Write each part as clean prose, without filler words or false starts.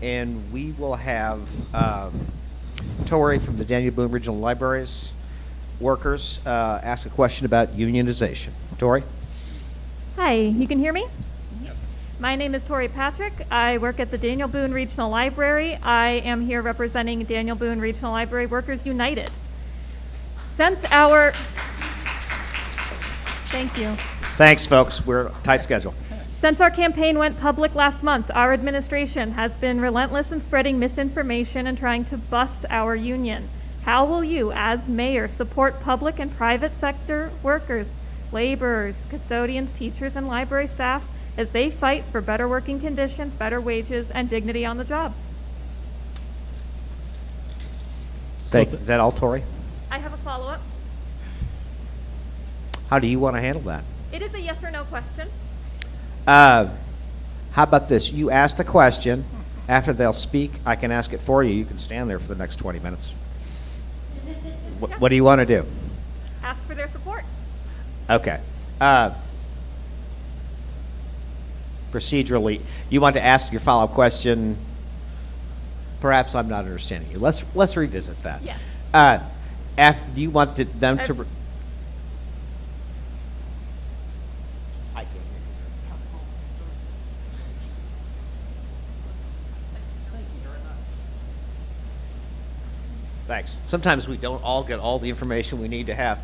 and we will have Tori from the Daniel Boone Regional Libraries workers ask a question about unionization. Tori? Hi, you can hear me? Yes. My name is Tori Patrick. I work at the Daniel Boone Regional Library. I am here representing Daniel Boone Regional Library Workers United. Since our... Thank you. Thanks, folks. We're tight schedule. Since our campaign went public last month, our administration has been relentless in spreading misinformation and trying to bust our union. How will you, as mayor, support public and private sector workers, laborers, custodians, teachers, and library staff as they fight for better working conditions, better wages, and dignity on the job? Is that all, Tori? I have a follow-up. How do you want to handle that? It is a yes or no question. How about this? You ask the question. After they'll speak, I can ask it for you. You can stand there for the next 20 minutes. What do you want to do? Ask for their support. Okay. Procedurally, you want to ask your follow-up question. Perhaps I'm not understanding you. Let's revisit that. Yes. Do you want them to? I can't hear you. Thanks. Sometimes we don't all get all the information we need to have.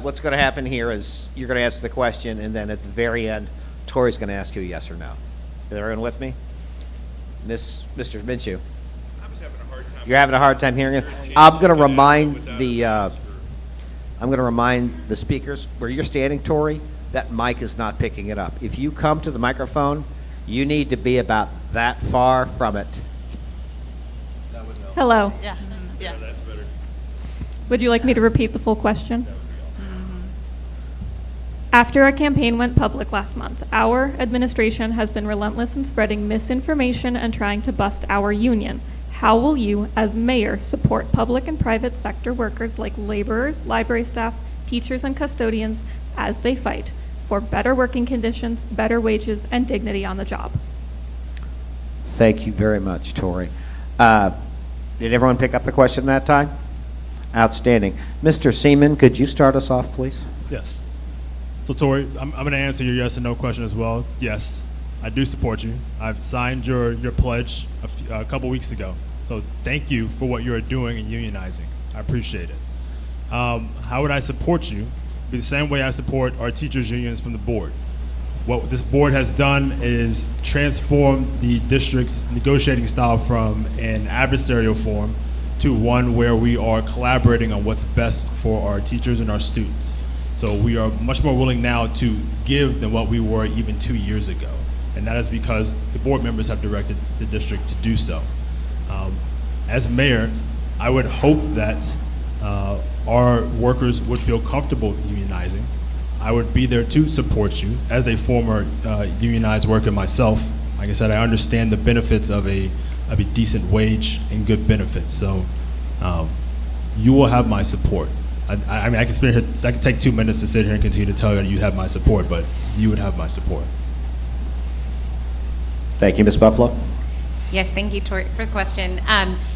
What's going to happen here is you're going to answer the question, and then at the very end, Tori's going to ask you a yes or no. Is everyone with me? Mr. Minshew. You're having a hard time hearing it. I'm going to remind the speakers where you're standing, Tori. That mic is not picking it up. If you come to the microphone, you need to be about that far from it. Hello. Yeah. Yeah. That's better. Would you like me to repeat the full question? After our campaign went public last month, our administration has been relentless in spreading misinformation and trying to bust our union. How will you, as mayor, support public and private sector workers like laborers, library staff, teachers, and custodians as they fight for better working conditions, better wages, and dignity on the job? Thank you very much, Tori. Did everyone pick up the question that time? Outstanding. Mr. Seaman, could you start us off, please? Yes. So, Tori, I'm going to answer your yes and no question as well. Yes, I do support you. I've signed your pledge a couple weeks ago. So thank you for what you're doing in unionizing. I appreciate it. How would I support you? Be the same way I support our teachers' unions from the board. What this board has done is transform the district's negotiating style from an adversarial form to one where we are collaborating on what's best for our teachers and our students. So we are much more willing now to give than what we were even 2 years ago. And that is because the board members have directed the district to do so. As mayor, I would hope that our workers would feel comfortable unionizing. I would be there to support you. As a former unionized worker myself, like I said, I understand the benefits of a decent wage and good benefits. So you will have my support. I mean, I could take 2 minutes to sit here and continue to tell you that you have my support, but you would have my support. Thank you, Ms. Buffalo. Yes, thank you, Tori, for the question.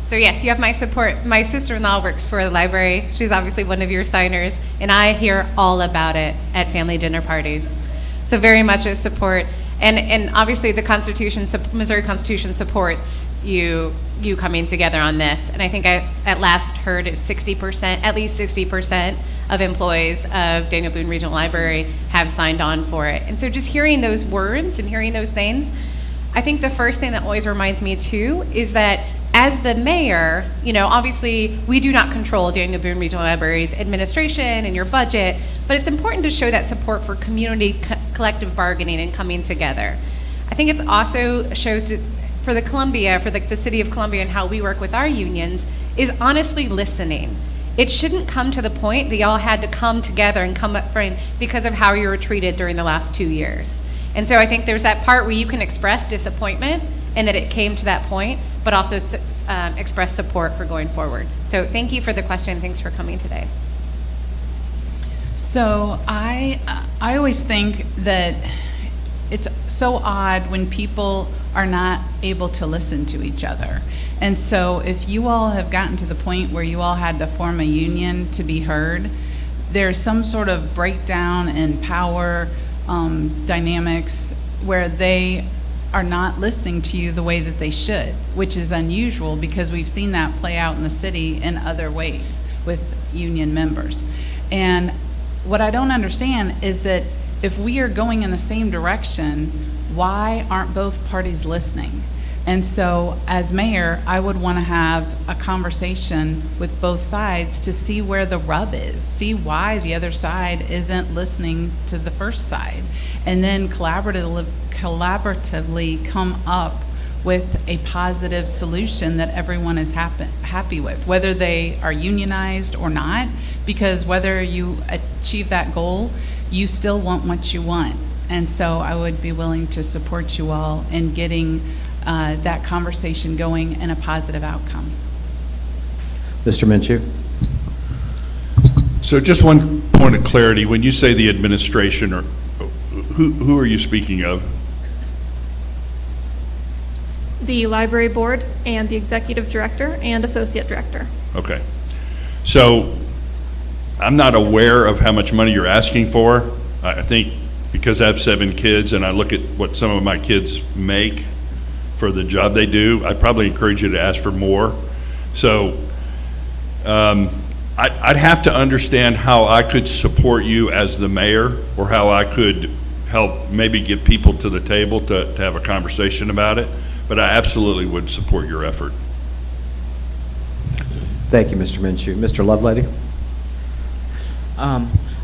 So yes, you have my support. My sister-in-law works for the library. She's obviously one of your signers, and I hear all about it at family dinner parties. So very much of support. And obviously the Missouri Constitution supports you coming together on this. And I think I at last heard 60%, at least 60% of employees of Daniel Boone Regional Library have signed on for it. And so just hearing those words and hearing those things, I think the first thing that always reminds me too is that as the mayor, obviously we do not control Daniel Boone Regional Library's administration and your budget, but it's important to show that support for community collective bargaining and coming together. I think it's also shows for the Columbia, for the city of Columbia and how we work with our unions is honestly listening. It shouldn't come to the point that y'all had to come together and come up front because of how you were treated during the last 2 years. And so I think there's that part where you can express disappointment and that it came to that point, but also express support for going forward. So thank you for the question. Thanks for coming today. So I always think that it's so odd when people are not able to listen to each other. And so if you all have gotten to the point where you all had to form a union to be heard, there's some sort of breakdown in power dynamics where they are not listening to you the way that they should, which is unusual because we've seen that play out in the city in other ways with union members. And what I don't understand is that if we are going in the same direction, why aren't both parties listening? And so as mayor, I would want to have a conversation with both sides to see where the rub is, see why the other side isn't listening to the first side, and then collaboratively come up with a positive solution that everyone is happy with, whether they are unionized or not, because whether you achieve that goal, you still want what you want. And so I would be willing to support you all in getting that conversation going and a positive outcome. Mr. Minshew? So just one point of clarity, when you say the administration, or who are you speaking of? The library board and the executive director and associate director. Okay. So I'm not aware of how much money you're asking for. I think because I have 7 kids and I look at what some of my kids make for the job they do, I'd probably encourage you to ask for more. So I'd have to understand how I could support you as the mayor, or how I could help maybe get people to the table to have a conversation about it. But I absolutely would support your effort. Thank you, Mr. Minshew. Mr. Lovelady?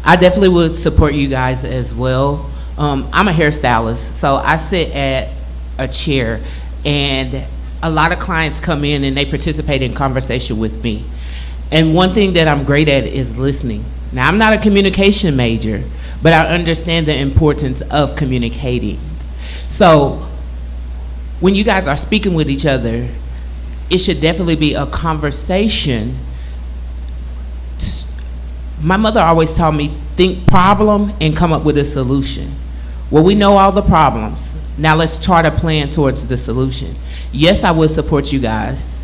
I definitely would support you guys as well. I'm a hairstylist, so I sit at a chair, and a lot of clients come in and they participate in conversation with me. And one thing that I'm great at is listening. Now, I'm not a communication major, but I understand the importance of communicating. So when you guys are speaking with each other, it should definitely be a conversation. My mother always taught me, think problem and come up with a solution. Well, we know all the problems. Now let's chart a plan towards the solution. Yes, I would support you guys,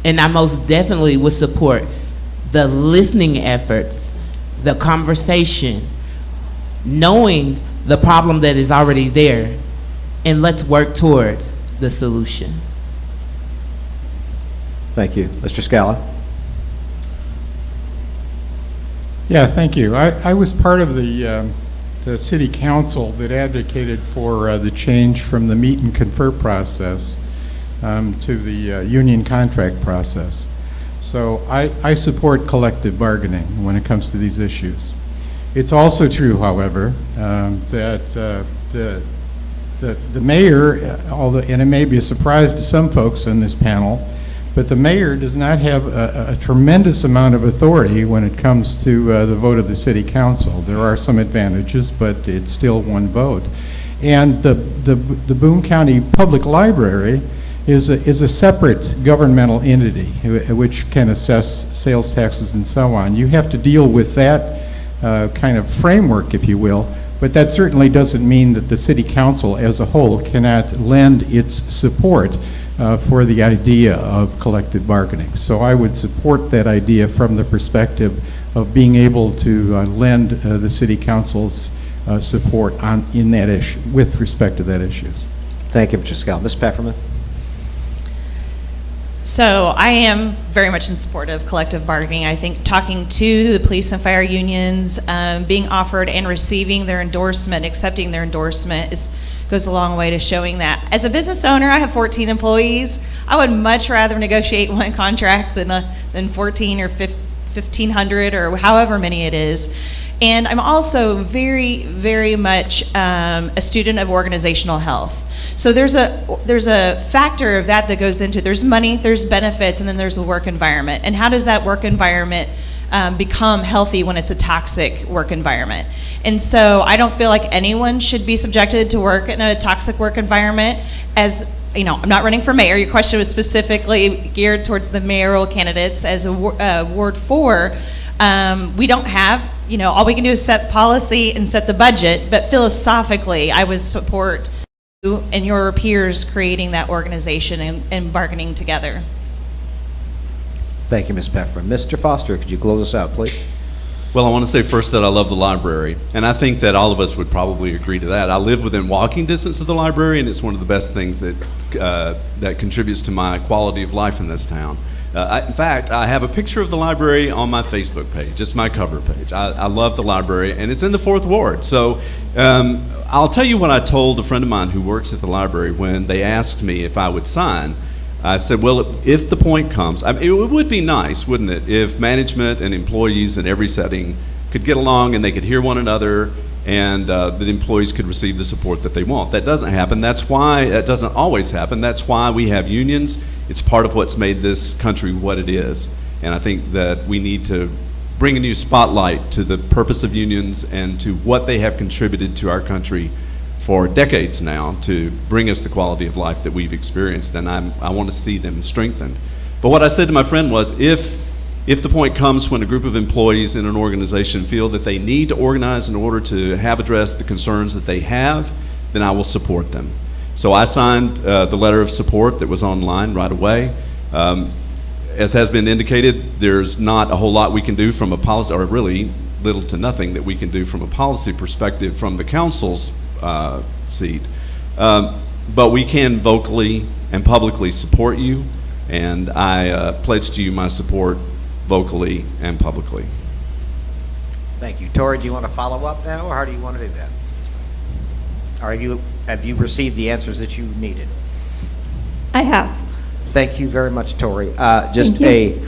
and I most definitely would support the listening efforts, the conversation, knowing the problem that is already there, and let's work towards the solution. Thank you. Mr. Scala? Yeah, thank you. I was part of the city council that advocated for the change from the meet and confer process to the union contract process. So I support collective bargaining when it comes to these issues. It's also true, however, that the mayor, although, and it may be a surprise to some folks on this panel, but the mayor does not have a tremendous amount of authority when it comes to the vote of the city council. There are some advantages, but it's still one vote. And the Boone County Public Library is a separate governmental entity which can assess sales taxes and so on. You have to deal with that kind of framework, if you will, but that certainly doesn't mean that the city council as a whole cannot lend its support for the idea of collective bargaining. So I would support that idea from the perspective of being able to lend the city council's support in that issue, with respect to that issue. Thank you, Mr. Scala. Ms. Pfefferman? So I am very much in support of collective bargaining. I think talking to the police and fire unions, being offered and receiving their endorsement, accepting their endorsement goes a long way to showing that. As a business owner, I have 14 employees. I would much rather negotiate one contract than 14 or 1,500 or however many it is. And I'm also very, very much a student of organizational health. So there's a factor of that goes into, there's money, there's benefits, and then there's a work environment. And how does that work environment become healthy when it's a toxic work environment? And so I don't feel like anyone should be subjected to work in a toxic work environment. As you know, I'm not running for mayor. Your question was specifically geared towards the mayoral candidates. As a Ward 4, we don't have, all we can do is set policy and set the budget, but philosophically, I would support and your peers creating that organization and bargaining together. Thank you, Ms. Pepperman. Mr. Foster, could you close us out, please? Well, I want to say first that I love the library, and I think that all of us would probably agree to that. I live within walking distance of the library, and it's one of the best things that that contributes to my quality of life in this town. In fact, I have a picture of the library on my Facebook page. It's my cover page. I love the library, and it's in the 4th Ward. So I'll tell you what I told a friend of mine who works at the library when they asked me if I would sign. I said, well, if the point comes, I mean, it would be nice, wouldn't it, if management and employees in every setting could get along and they could hear one another, and that employees could receive the support that they want. That doesn't happen. That doesn't always happen. That's why we have unions. It's part of what's made this country what it is. And I think that we need to bring a new spotlight to the purpose of unions and to what they have contributed to our country for decades now to bring us the quality of life that we've experienced, and I want to see them strengthened. But what I said to my friend was, if the point comes when a group of employees in an organization feel that they need to organize in order to have addressed the concerns that they have, then I will support them. So I signed the letter of support that was online right away. As has been indicated, there's not a whole lot we can do from a policy, or really little to nothing that we can do from a policy perspective from the council's seat. But we can vocally and publicly support you, and I pledge to you my support vocally and publicly. Thank you. Tori, do you want to follow up now, or how do you want to do that? Or have you received the answers that you needed? I have. Thank you very much, Tori. Thank you.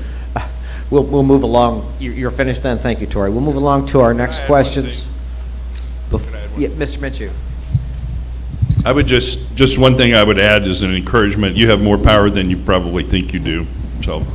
We'll move along. You're finished then. Thank you, Tori. We'll move along to our next questions. Yeah, Mr. Minshew. I would just one thing I would add is an encouragement. You have more power than you probably think you do. So